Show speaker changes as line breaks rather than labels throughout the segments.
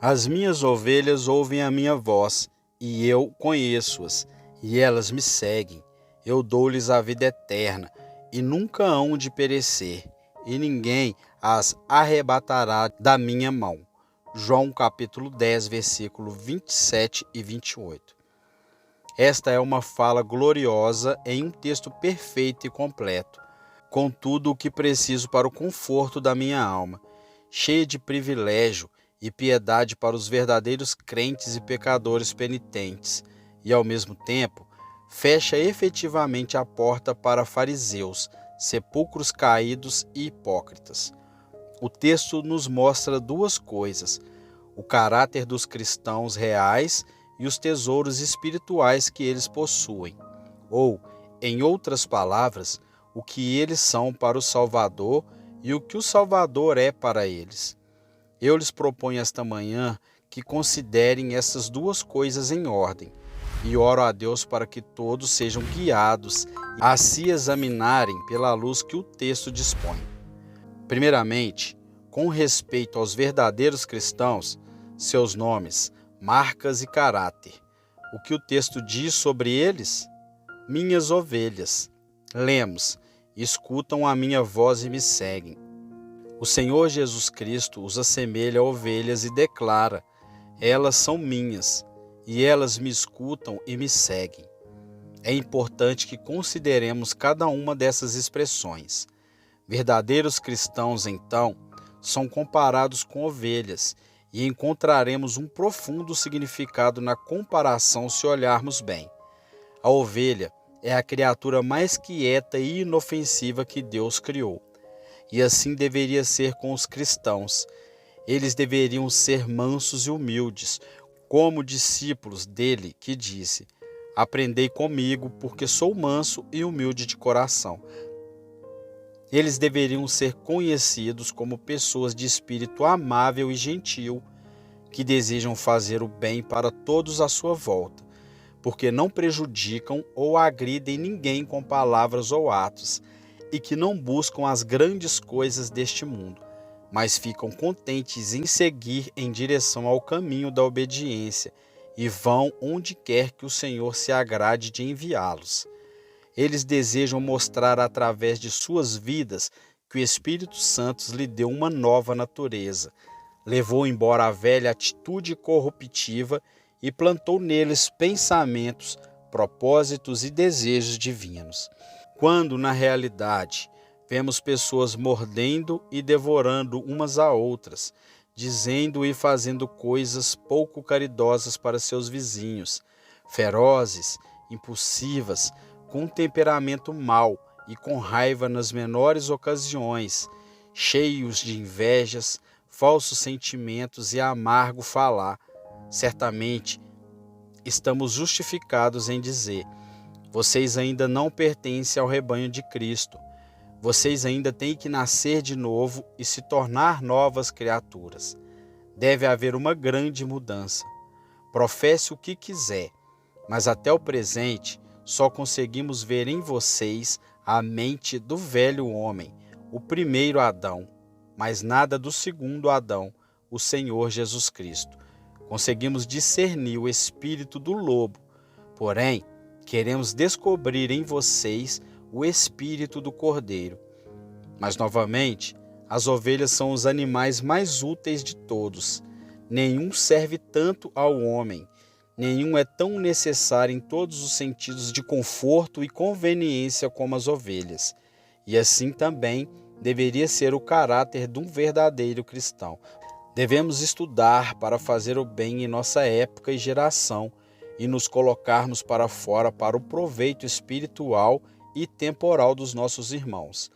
As minhas ovelhas ouvem a minha voz, e eu conheço-as, e elas me seguem. Eu dou-lhes a vida eterna, e nunca hão de perecer, e ninguém as arrebatará da minha mão. João capítulo 10, versículo 27 e 28. Esta é uma fala gloriosa em um texto perfeito e completo, com tudo o que preciso para o conforto da minha alma, cheia de privilégio e piedade para os verdadeiros crentes e pecadores penitentes, e ao mesmo tempo fecha efetivamente a porta para fariseus, sepulcros caídos e hipócritas. O texto nos mostra duas coisas: o caráter dos cristãos reais e os tesouros espirituais que eles possuem, ou, em outras palavras, o que eles são para o Salvador e o que o Salvador é para eles. Eu lhes proponho esta manhã que considerem essas duas coisas em ordem, e oro a Deus para que todos sejam guiados a se examinarem pela luz que o texto dispõe. Primeiramente, com respeito aos verdadeiros cristãos, seus nomes, marcas e caráter. O que o texto diz sobre eles? Minhas ovelhas. Lemos: escutam a minha voz e me seguem. O Senhor Jesus Cristo os assemelha a ovelhas e declara: elas são minhas, e elas me escutam e me seguem. É importante que consideremos cada uma dessas expressões. Verdadeiros cristãos, então, são comparados com ovelhas, e encontraremos um profundo significado na comparação se olharmos bem. A ovelha é a criatura mais quieta e inofensiva que Deus criou. E assim deveria ser com os cristãos. Eles deveriam ser mansos e humildes, como discípulos dele que disse: aprendei comigo, porque sou manso e humilde de coração. Eles deveriam ser conhecidos como pessoas de espírito amável e gentil, que desejam fazer o bem para todos à sua volta, porque não prejudicam ou agridem ninguém com palavras ou atos, e que não buscam as grandes coisas deste mundo, mas ficam contentes em seguir em direção ao caminho da obediência e vão onde quer que o Senhor se agrade de enviá-los. Eles desejam mostrar através de suas vidas que o Espírito Santo lhe deu uma nova natureza, levou embora a velha atitude corruptiva e plantou neles pensamentos, propósitos e desejos divinos. Quando, na realidade, vemos pessoas mordendo e devorando umas a outras, dizendo e fazendo coisas pouco caridosas para seus vizinhos, ferozes, impulsivas, com temperamento mau e com raiva nas menores ocasiões, cheios de invejas, falsos sentimentos e amargo falar, certamente estamos justificados em dizer: vocês ainda não pertencem ao rebanho de Cristo. Vocês ainda têm que nascer de novo e se tornar novas criaturas. Deve haver uma grande mudança. Professe o que quiser, mas até o presente só conseguimos ver em vocês a mente do velho homem, o primeiro Adão, mas nada do segundo Adão, o Senhor Jesus Cristo. Conseguimos discernir o espírito do lobo, porém, queremos descobrir em vocês o espírito do cordeiro. Mas, novamente, as ovelhas são os animais mais úteis de todos. Nenhum serve tanto ao homem, nenhum é tão necessário em todos os sentidos de conforto e conveniência como as ovelhas. E assim também deveria ser o caráter de um verdadeiro cristão. Devemos estudar para fazer o bem em nossa época e geração e nos colocarmos para fora para o proveito espiritual e temporal dos nossos irmãos.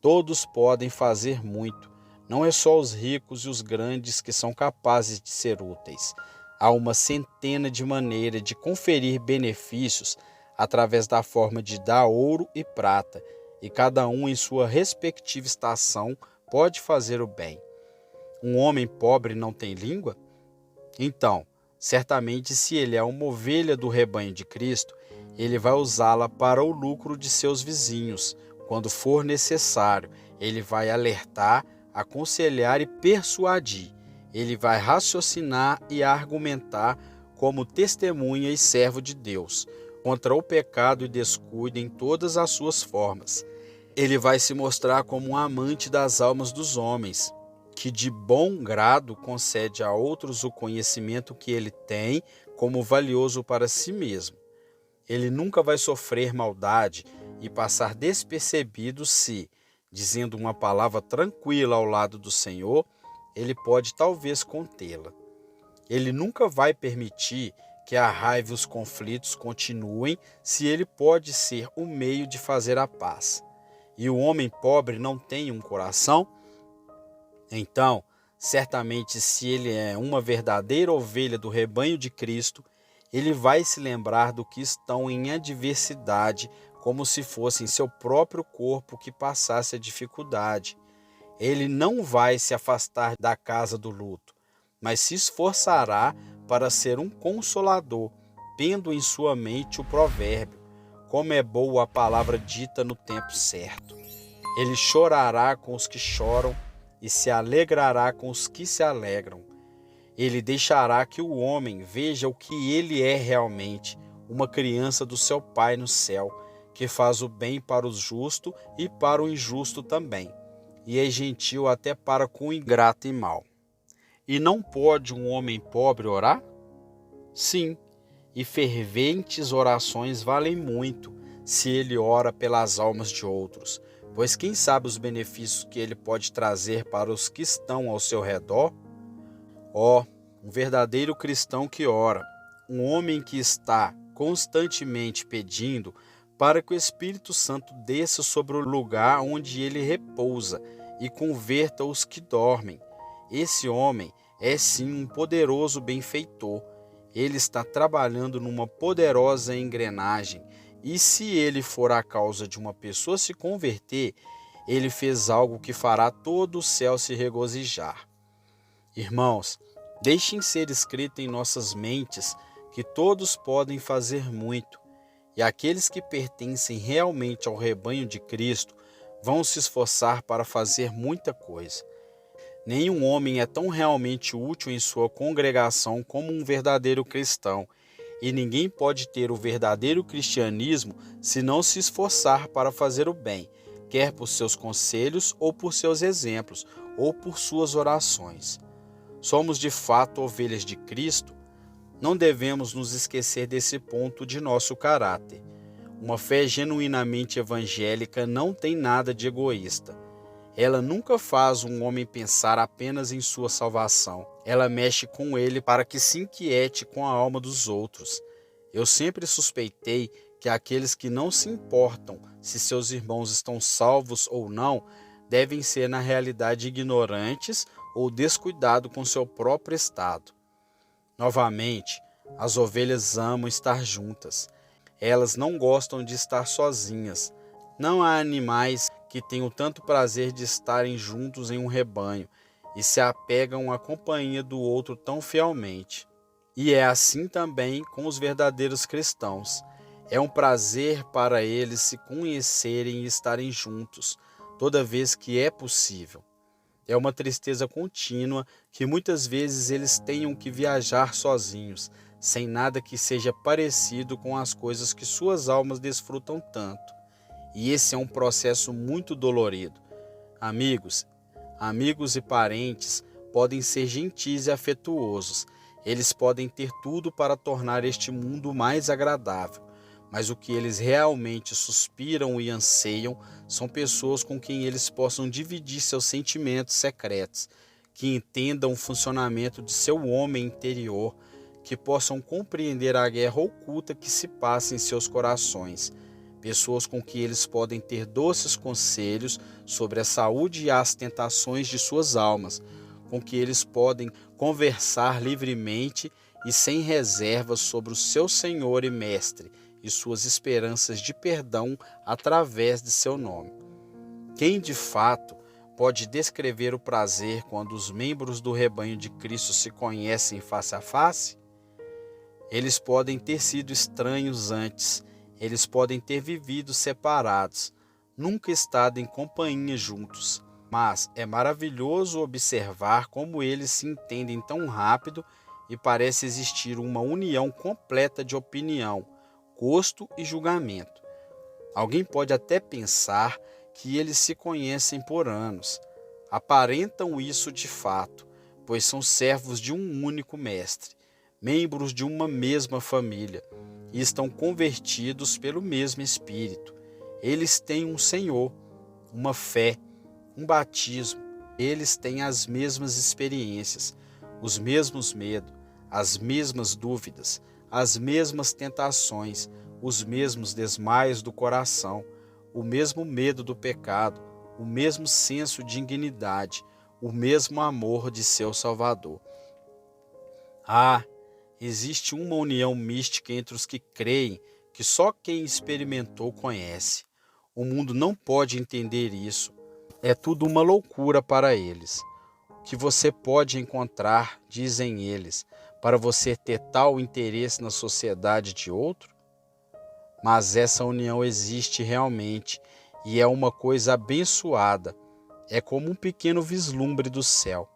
Todos podem fazer muito, não é só os ricos e os grandes que são capazes de ser úteis. Há uma centena de maneiras de conferir benefícios através da forma de dar ouro e prata, e cada um em sua respectiva estação pode fazer o bem. Um homem pobre não tem língua? Então, certamente se ele é uma ovelha do rebanho de Cristo, ele vai usá-la para o lucro de seus vizinhos. Quando for necessário, ele vai alertar, aconselhar e persuadir. Ele vai raciocinar e argumentar como testemunha e servo de Deus contra o pecado e descuido em todas as suas formas. Ele vai se mostrar como um amante das almas dos homens, que de bom grado concede a outros o conhecimento que ele tem como valioso para si mesmo. Ele nunca vai sofrer maldade e passar despercebido se, dizendo uma palavra tranquila ao lado do Senhor, ele pode talvez contê-la. Ele nunca vai permitir que a raiva e os conflitos continuem se ele pode ser o meio de fazer a paz. E o homem pobre não tem um coração? Então, certamente, se ele é uma verdadeira ovelha do rebanho de Cristo, ele vai se lembrar do que estão em adversidade, como se fosse em seu próprio corpo que passasse a dificuldade. Ele não vai se afastar da casa do luto, mas se esforçará para ser um consolador, tendo em sua mente o provérbio: como é boa a palavra dita no tempo certo. Ele chorará com os que choram e se alegrará com os que se alegram. Ele deixará que o homem veja o que ele é realmente, uma criança do seu Pai no céu, que faz o bem para o justo e para o injusto também, e é gentil até para com o ingrato e mau. E não pode um homem pobre orar? Sim, e ferventes orações valem muito, se ele ora pelas almas de outros, pois quem sabe os benefícios que ele pode trazer para os que estão ao seu redor? Um verdadeiro cristão que ora, um homem que está constantemente pedindo para que o Espírito Santo desça sobre o lugar onde ele repousa e converta os que dormem. Esse homem é sim um poderoso benfeitor. Ele está trabalhando numa poderosa engrenagem, e se ele for a causa de uma pessoa se converter, ele fez algo que fará todo o céu se regozijar. Irmãos, deixem ser escrito em nossas mentes que todos podem fazer muito, e aqueles que pertencem realmente ao rebanho de Cristo vão se esforçar para fazer muita coisa. Nenhum homem é tão realmente útil em sua congregação como um verdadeiro cristão, e ninguém pode ter o verdadeiro cristianismo se não se esforçar para fazer o bem, quer por seus conselhos, ou por seus exemplos, ou por suas orações. Somos de fato ovelhas de Cristo? Não devemos nos esquecer desse ponto de nosso caráter. Uma fé genuinamente evangélica não tem nada de egoísta. Ela nunca faz um homem pensar apenas em sua salvação. Ela mexe com ele para que se inquiete com a alma dos outros. Eu sempre suspeitei que aqueles que não se importam se seus irmãos estão salvos ou não, devem ser na realidade ignorantes ou descuidados com seu próprio estado. Novamente, as ovelhas amam estar juntas. Elas não gostam de estar sozinhas. Não há animais que tenham tanto prazer de estarem juntos em um rebanho e se apegam à companhia do outro tão fielmente. E é assim também com os verdadeiros cristãos. É um prazer para eles se conhecerem e estarem juntos, toda vez que é possível. É uma tristeza contínua que muitas vezes eles tenham que viajar sozinhos, sem nada que seja parecido com as coisas que suas almas desfrutam tanto. E esse é um processo muito dolorido. Amigos e parentes podem ser gentis e afetuosos. Eles podem ter tudo para tornar este mundo mais agradável. Mas o que eles realmente suspiram e anseiam são pessoas com quem eles possam dividir seus sentimentos secretos, que entendam o funcionamento de seu homem interior, que possam compreender a guerra oculta que se passa em seus corações. Pessoas com que eles podem ter doces conselhos sobre a saúde e as tentações de suas almas, com que eles podem conversar livremente e sem reservas sobre o seu Senhor e Mestre e suas esperanças de perdão através de seu nome. Quem de fato pode descrever o prazer quando os membros do rebanho de Cristo se conhecem face a face? Eles podem ter sido estranhos antes, eles podem ter vivido separados, nunca estado em companhia juntos, Mas é maravilhoso observar como eles se entendem tão rápido e parece existir uma união completa de opinião, gosto e julgamento. Alguém pode até pensar que eles se conhecem por anos. Aparentam isso de fato, pois são servos de um único mestre, membros de uma mesma família, e estão convertidos pelo mesmo Espírito. Eles têm um Senhor, uma fé, um batismo. Eles têm as mesmas experiências, os mesmos medos, as mesmas dúvidas, as mesmas tentações, os mesmos desmaios do coração, o mesmo medo do pecado, o mesmo senso de indignidade, o mesmo amor de seu Salvador. Existe uma união mística entre os que creem que só quem experimentou conhece. O mundo não pode entender isso. É tudo uma loucura para eles. O que você pode encontrar, dizem eles, para você ter tal interesse na sociedade de outro? Mas essa união existe realmente e é uma coisa abençoada. É como um pequeno vislumbre do céu.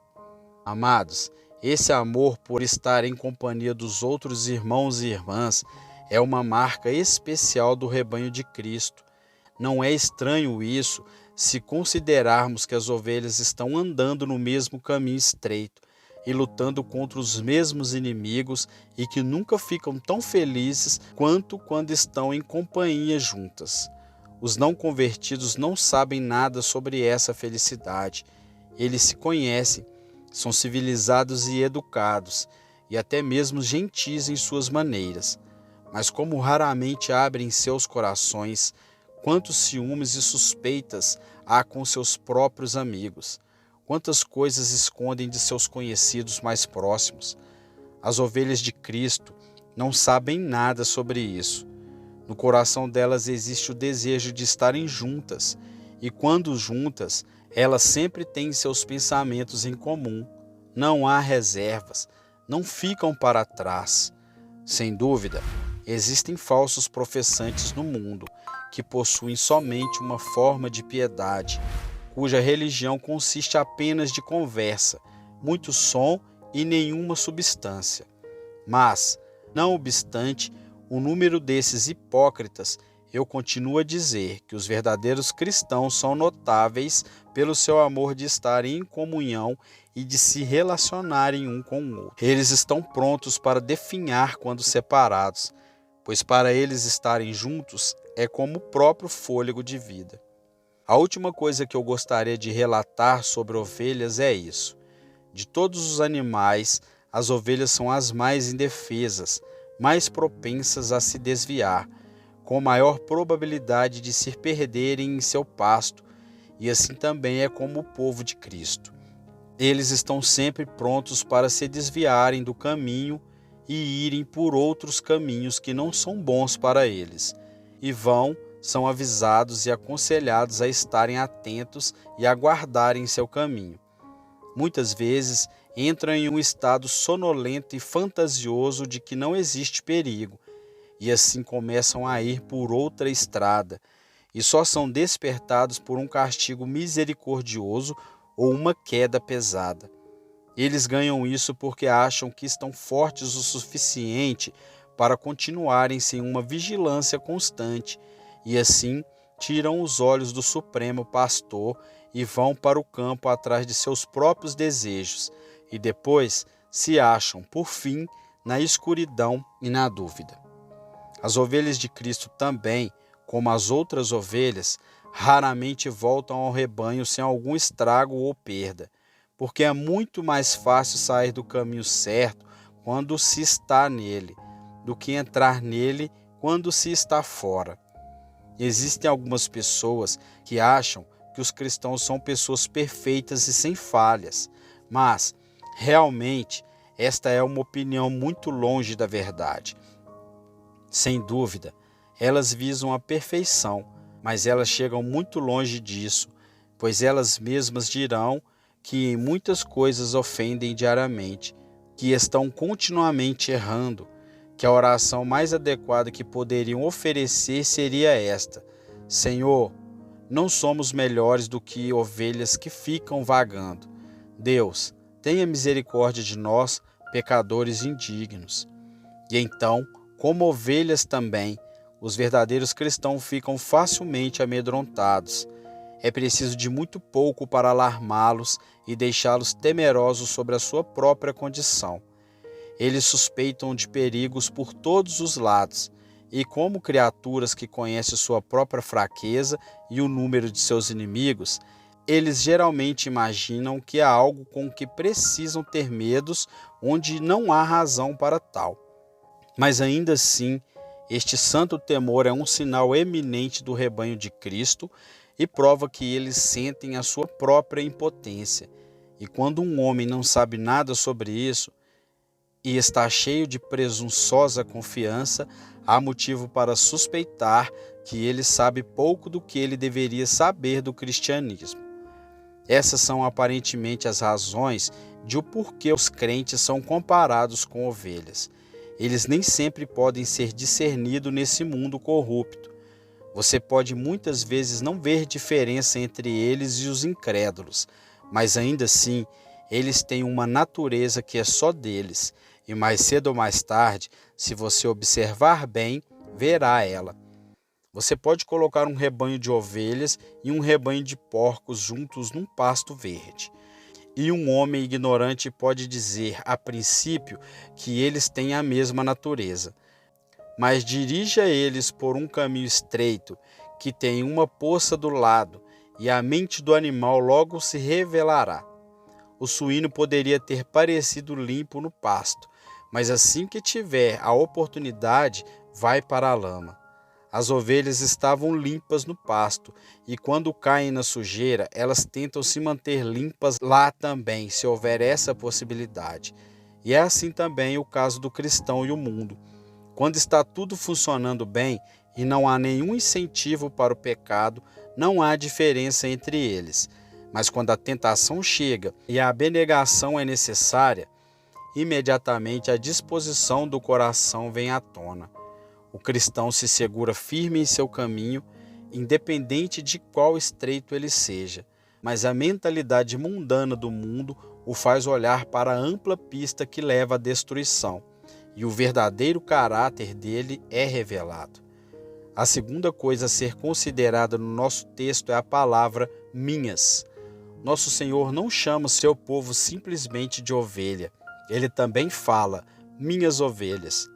Amados, esse amor por estar em companhia dos outros irmãos e irmãs é uma marca especial do rebanho de Cristo. Não é estranho isso se considerarmos que as ovelhas estão andando no mesmo caminho estreito e lutando contra os mesmos inimigos e que nunca ficam tão felizes quanto quando estão em companhia juntas. Os não convertidos não sabem nada sobre essa felicidade. Eles se conhecem, são civilizados e educados, e até mesmo gentis em suas maneiras. Mas como raramente abrem seus corações, quantos ciúmes e suspeitas há com seus próprios amigos. Quantas coisas escondem de seus conhecidos mais próximos. As ovelhas de Cristo não sabem nada sobre isso. No coração delas existe o desejo de estarem juntas, e quando juntas, elas sempre têm seus pensamentos em comum. Não há reservas, não ficam para trás. Sem dúvida, existem falsos professantes no mundo que possuem somente uma forma de piedade, cuja religião consiste apenas de conversa, muito som e nenhuma substância. Mas, não obstante o número desses hipócritas, eu continuo a dizer que os verdadeiros cristãos são notáveis pelo seu amor de estarem em comunhão e de se relacionarem um com o outro. Eles estão prontos para definhar quando separados, pois para eles estarem juntos é como o próprio fôlego de vida. A última coisa que eu gostaria de relatar sobre ovelhas é isso. De todos os animais, as ovelhas são as mais indefesas, mais propensas a se desviar, com maior probabilidade de se perderem em seu pasto, e assim também é como o povo de Cristo. Eles estão sempre prontos para se desviarem do caminho e irem por outros caminhos que não são bons para eles, e são avisados e aconselhados a estarem atentos e aguardarem seu caminho. Muitas vezes entram em um estado sonolento e fantasioso de que não existe perigo, e assim começam a ir por outra estrada, e só são despertados por um castigo misericordioso ou uma queda pesada. Eles ganham isso porque acham que estão fortes o suficiente para continuarem sem uma vigilância constante, e assim tiram os olhos do Supremo Pastor e vão para o campo atrás de seus próprios desejos, e depois se acham, por fim, na escuridão e na dúvida. As ovelhas de Cristo também, como as outras ovelhas, raramente voltam ao rebanho sem algum estrago ou perda, porque é muito mais fácil sair do caminho certo quando se está nele, do que entrar nele quando se está fora. Existem algumas pessoas que acham que os cristãos são pessoas perfeitas e sem falhas, mas, realmente, esta é uma opinião muito longe da verdade. Sem dúvida, elas visam a perfeição, mas elas chegam muito longe disso, pois elas mesmas dirão que em muitas coisas ofendem diariamente, que estão continuamente errando, que a oração mais adequada que poderiam oferecer seria esta: Senhor, não somos melhores do que ovelhas que ficam vagando. Deus, tenha misericórdia de nós, pecadores indignos. E então, como ovelhas também, os verdadeiros cristãos ficam facilmente amedrontados. É preciso de muito pouco para alarmá-los e deixá-los temerosos sobre a sua própria condição. Eles suspeitam de perigos por todos os lados, e como criaturas que conhecem sua própria fraqueza e o número de seus inimigos, eles geralmente imaginam que há algo com que precisam ter medos onde não há razão para tal. Mas ainda assim, este santo temor é um sinal eminente do rebanho de Cristo e prova que eles sentem a sua própria impotência. E quando um homem não sabe nada sobre isso e está cheio de presunçosa confiança, há motivo para suspeitar que ele sabe pouco do que ele deveria saber do cristianismo. Essas são aparentemente as razões de o porquê os crentes são comparados com ovelhas. Eles nem sempre podem ser discernidos nesse mundo corrupto. Você pode muitas vezes não ver diferença entre eles e os incrédulos, mas ainda assim, eles têm uma natureza que é só deles, e mais cedo ou mais tarde, se você observar bem, verá ela. Você pode colocar um rebanho de ovelhas e um rebanho de porcos juntos num pasto verde. E um homem ignorante pode dizer, a princípio, que eles têm a mesma natureza. Mas dirija eles por um caminho estreito, que tem uma poça do lado, e a mente do animal logo se revelará. O suíno poderia ter parecido limpo no pasto, mas assim que tiver a oportunidade, vai para a lama. As ovelhas estavam limpas no pasto, e quando caem na sujeira, elas tentam se manter limpas lá também, se houver essa possibilidade. E é assim também o caso do cristão e o mundo. Quando está tudo funcionando bem e não há nenhum incentivo para o pecado, não há diferença entre eles. Mas quando a tentação chega e a abnegação é necessária, imediatamente a disposição do coração vem à tona. O cristão se segura firme em seu caminho, independente de qual estreito ele seja, mas a mentalidade mundana do mundo o faz olhar para a ampla pista que leva à destruição, e o verdadeiro caráter dele é revelado. A segunda coisa a ser considerada no nosso texto é a palavra minhas. Nosso Senhor não chama o seu povo simplesmente de ovelha, ele também fala, minhas ovelhas.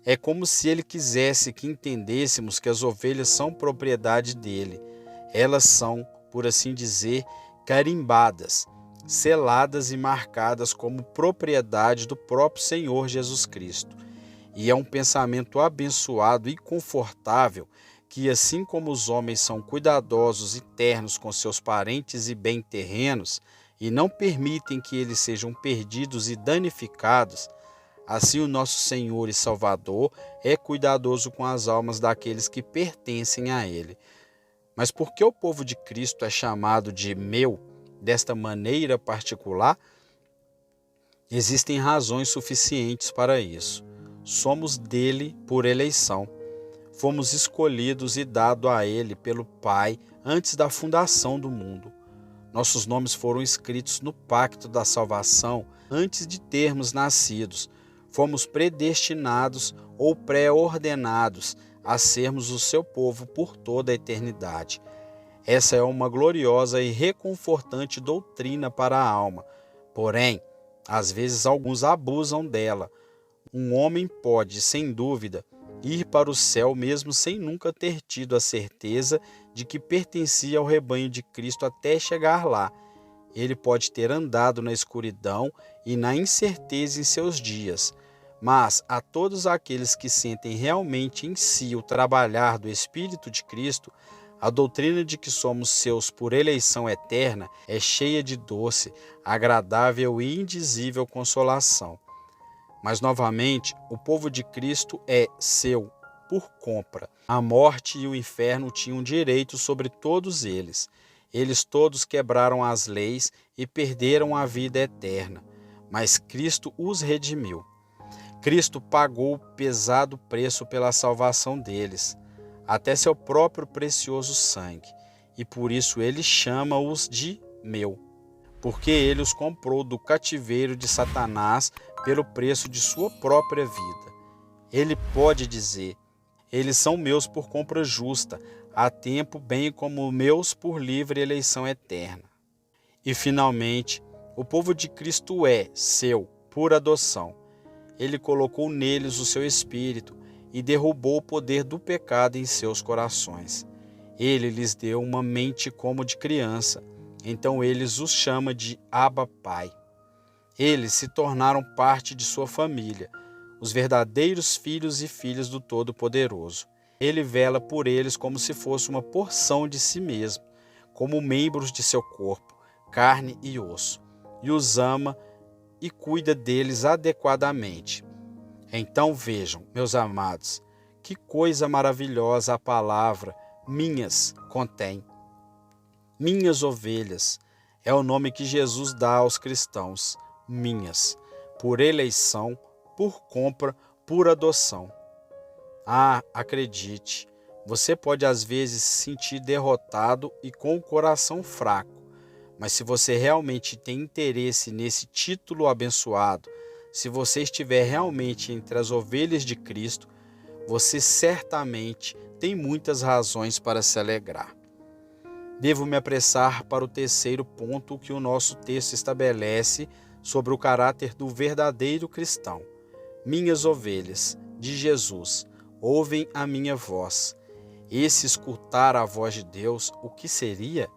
É como se ele quisesse que entendêssemos que as ovelhas são propriedade dele. Elas são, por assim dizer, carimbadas, seladas e marcadas como propriedade do próprio Senhor Jesus Cristo. E é um pensamento abençoado e confortável que, assim como os homens são cuidadosos e ternos com seus parentes e bem terrenos, e não permitem que eles sejam perdidos e danificados, assim o nosso Senhor e Salvador é cuidadoso com as almas daqueles que pertencem a Ele. Mas por que o povo de Cristo é chamado de meu, desta maneira particular? Existem razões suficientes para isso. Somos dele por eleição. Fomos escolhidos e dados a Ele pelo Pai antes da fundação do mundo. Nossos nomes foram escritos no pacto da salvação antes de termos nascidos. Fomos predestinados ou pré-ordenados a sermos o seu povo por toda a eternidade. Essa é uma gloriosa e reconfortante doutrina para a alma. Porém, às vezes alguns abusam dela. Um homem pode, sem dúvida, ir para o céu mesmo sem nunca ter tido a certeza de que pertencia ao rebanho de Cristo até chegar lá. Ele pode ter andado na escuridão e na incerteza em seus dias, mas a todos aqueles que sentem realmente em si o trabalhar do Espírito de Cristo, a doutrina de que somos seus por eleição eterna é cheia de doce, agradável e indizível consolação. Mas, novamente, o povo de Cristo é seu por compra. A morte e o inferno tinham direito sobre todos eles. Eles todos quebraram as leis e perderam a vida eterna, mas Cristo os redimiu. Cristo pagou o pesado preço pela salvação deles, até seu próprio precioso sangue. e por isso ele chama-os de meu, porque ele os comprou do cativeiro de Satanás pelo preço de sua própria vida. Ele pode dizer: eles são meus por compra justa, há tempo, bem como meus por livre eleição eterna. E finalmente, o povo de Cristo é seu por adoção. Ele colocou neles o seu espírito e derrubou o poder do pecado em seus corações. Ele lhes deu uma mente como de criança, então ele os chama de Abba Pai. Eles se tornaram parte de sua família, os verdadeiros filhos e filhas do Todo-Poderoso. Ele vela por eles como se fosse uma porção de si mesmo, como membros de seu corpo, carne e osso, e os ama e cuida deles adequadamente. Então vejam, meus amados, que coisa maravilhosa a palavra minhas contém. Minhas ovelhas é o nome que Jesus dá aos cristãos, minhas, por eleição, por compra, por adoção. Acredite, você pode às vezes se sentir derrotado e com o coração fraco, mas se você realmente tem interesse nesse título abençoado, se você estiver realmente entre as ovelhas de Cristo, você certamente tem muitas razões para se alegrar. Devo me apressar para o terceiro ponto que o nosso texto estabelece sobre o caráter do verdadeiro cristão. Minhas ovelhas, de Jesus, ouvem a minha voz. Esse escutar a voz de Deus, o que seria?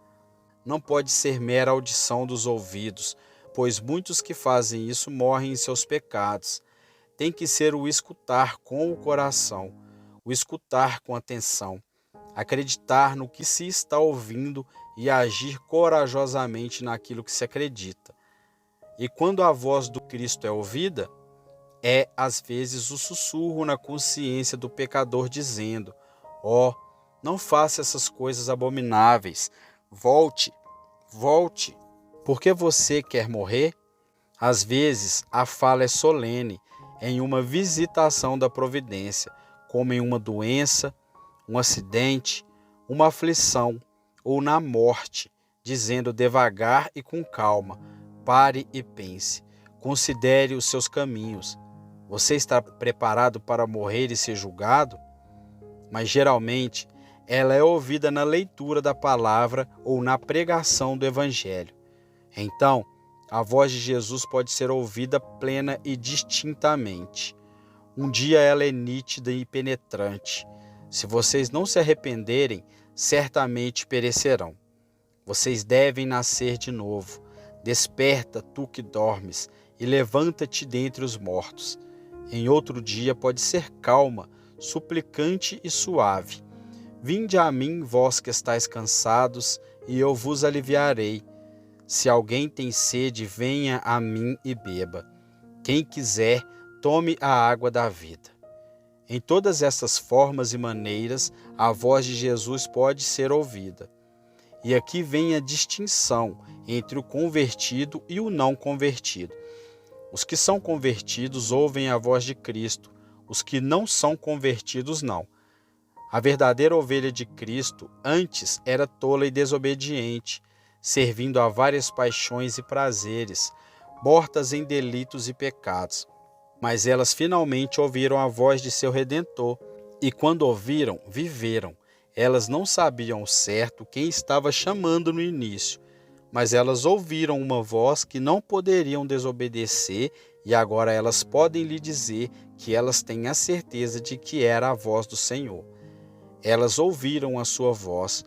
Não pode ser mera audição dos ouvidos, pois muitos que fazem isso morrem em seus pecados. Tem que ser o escutar com o coração, o escutar com atenção, acreditar no que se está ouvindo e agir corajosamente naquilo que se acredita. E quando a voz do Cristo é ouvida, é às vezes o sussurro na consciência do pecador dizendo: não faça essas coisas abomináveis, volte, volte. Por que você quer morrer? Às vezes a fala é solene, em uma visitação da providência, como em uma doença, um acidente, uma aflição ou na morte, dizendo devagar e com calma: pare e pense, considere os seus caminhos. Você está preparado para morrer e ser julgado? Mas geralmente ela é ouvida na leitura da palavra ou na pregação do evangelho. Então, a voz de Jesus pode ser ouvida plena e distintamente. Um dia ela é nítida e penetrante. Se vocês não se arrependerem, certamente perecerão. Vocês devem nascer de novo. Desperta, tu que dormes, e levanta-te dentre os mortos. Em outro dia pode ser calma, suplicante e suave. Vinde a mim, vós que estáis cansados, e eu vos aliviarei. Se alguém tem sede, venha a mim e beba. Quem quiser, tome a água da vida. Em todas essas formas e maneiras, a voz de Jesus pode ser ouvida. E aqui vem a distinção entre o convertido e o não convertido. Os que são convertidos ouvem a voz de Cristo, os que não são convertidos não. A verdadeira ovelha de Cristo antes era tola e desobediente, servindo a várias paixões e prazeres, mortas em delitos e pecados. Mas elas finalmente ouviram a voz de seu Redentor, e quando ouviram, viveram. Elas não sabiam ao certo quem estava chamando no início, mas elas ouviram uma voz que não poderiam desobedecer, e agora elas podem lhe dizer que elas têm a certeza de que era a voz do Senhor. Elas ouviram a sua voz,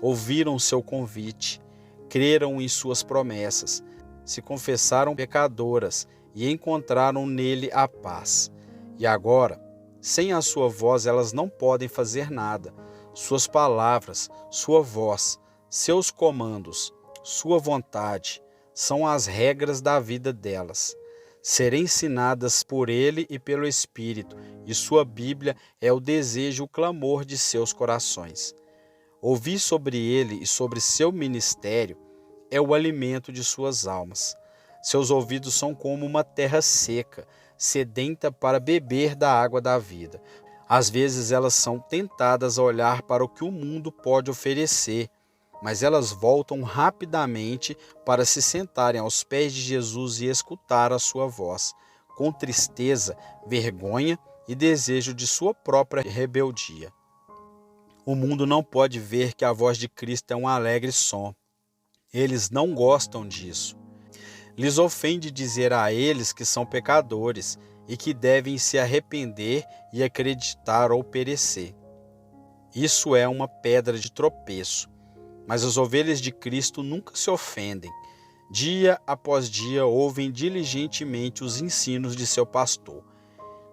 ouviram o seu convite, creram em suas promessas, se confessaram pecadoras e encontraram nele a paz. E agora, sem a sua voz, elas não podem fazer nada. Suas palavras, sua voz, seus comandos, sua vontade, são as regras da vida delas. Ser ensinadas por ele e pelo Espírito, e sua Bíblia é o desejo e o clamor de seus corações. Ouvir sobre ele e sobre seu ministério é o alimento de suas almas. Seus ouvidos são como uma terra seca, sedenta para beber da água da vida. Às vezes elas são tentadas a olhar para o que o mundo pode oferecer, mas elas voltam rapidamente para se sentarem aos pés de Jesus e escutar a sua voz, com tristeza, vergonha e desejo de sua própria rebeldia. O mundo não pode ver que a voz de Cristo é um alegre som. Eles não gostam disso. Lhes ofende dizer a eles que são pecadores e que devem se arrepender e acreditar ou perecer. Isso é uma pedra de tropeço, mas as ovelhas de Cristo nunca se ofendem. Dia após dia ouvem diligentemente os ensinos de seu pastor.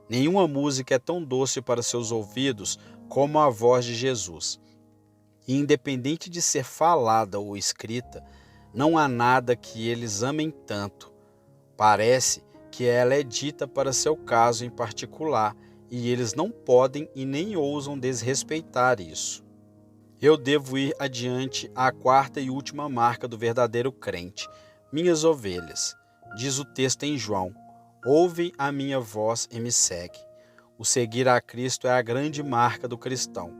Nenhuma música é tão doce para seus ouvidos como a voz de Jesus. E independente de ser falada ou escrita, não há nada que eles amem tanto. Parece que ela é dita para seu caso em particular, e eles não podem e nem ousam desrespeitar isso. Eu devo ir adiante à quarta e última marca do verdadeiro crente. Minhas ovelhas, diz o texto em João, ouvem a minha voz e me seguem. O seguir a Cristo é a grande marca do cristão.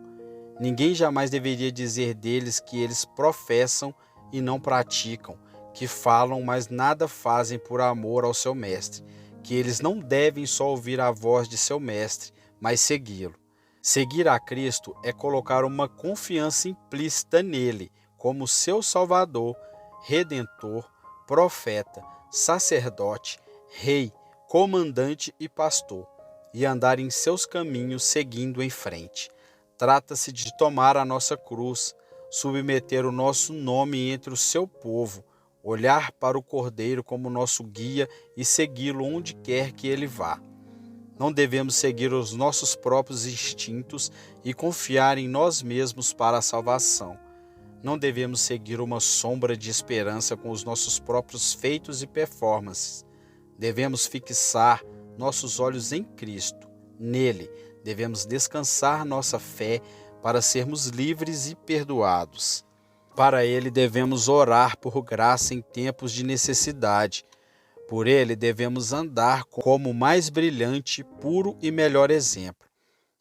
Ninguém jamais deveria dizer deles que eles professam e não praticam, que falam, mas nada fazem por amor ao seu mestre, que eles não devem só ouvir a voz de seu mestre, mas segui-lo. Seguir a Cristo é colocar uma confiança implícita nele, como seu Salvador, Redentor, profeta, sacerdote, rei, comandante e pastor, e andar em seus caminhos seguindo em frente. Trata-se de tomar a nossa cruz, submeter o nosso nome entre o seu povo, olhar para o Cordeiro como nosso guia e segui-lo onde quer que ele vá. Não devemos seguir os nossos próprios instintos e confiar em nós mesmos para a salvação. Não devemos seguir uma sombra de esperança com os nossos próprios feitos e performances. Devemos fixar nossos olhos em Cristo. Nele, devemos descansar nossa fé para sermos livres e perdoados. Para Ele devemos orar por graça em tempos de necessidade. Por Ele devemos andar como o mais brilhante, puro e melhor exemplo.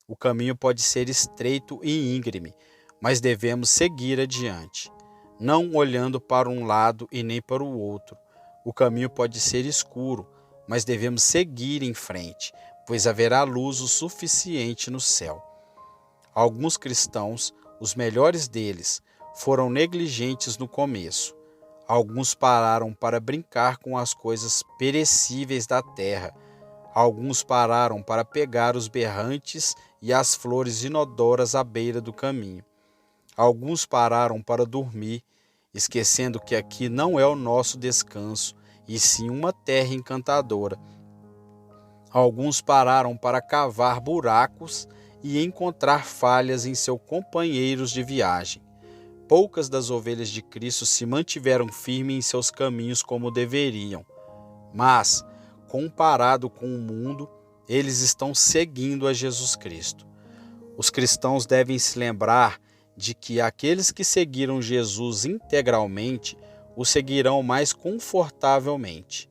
O caminho pode ser estreito e íngreme, mas devemos seguir adiante, não olhando para um lado e nem para o outro. O caminho pode ser escuro, mas devemos seguir em frente, pois haverá luz o suficiente no céu. Alguns cristãos, os melhores deles, foram negligentes no começo. Alguns pararam para brincar com as coisas perecíveis da terra. Alguns pararam para pegar os berrantes e as flores inodoras à beira do caminho. Alguns pararam para dormir, esquecendo que aqui não é o nosso descanso, e sim uma terra encantadora. Alguns pararam para cavar buracos e encontrar falhas em seus companheiros de viagem. Poucas das ovelhas de Cristo se mantiveram firmes em seus caminhos como deveriam, mas, comparado com o mundo, eles estão seguindo a Jesus Cristo. Os cristãos devem se lembrar de que aqueles que seguiram Jesus integralmente o seguirão mais confortavelmente.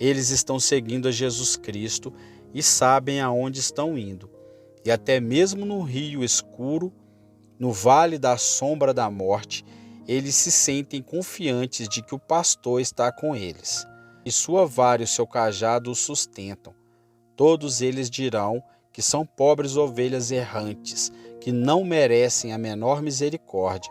Eles estão seguindo a Jesus Cristo e sabem aonde estão indo, e até mesmo no rio escuro, no vale da sombra da morte, eles se sentem confiantes de que o pastor está com eles, e sua vara e o seu cajado os sustentam. Todos eles dirão que são pobres ovelhas errantes, que não merecem a menor misericórdia,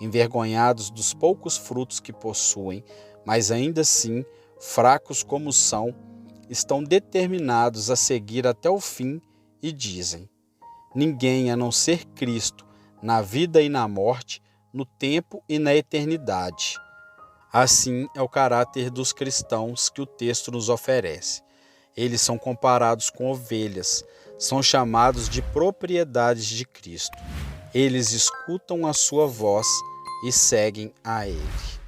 envergonhados dos poucos frutos que possuem, mas ainda assim, fracos como são, estão determinados a seguir até o fim e dizem: ninguém a não ser Cristo, na vida e na morte, no tempo e na eternidade. Assim é o caráter dos cristãos que o texto nos oferece. Eles são comparados com ovelhas, são chamados de propriedades de Cristo. Eles escutam a sua voz e seguem a Ele.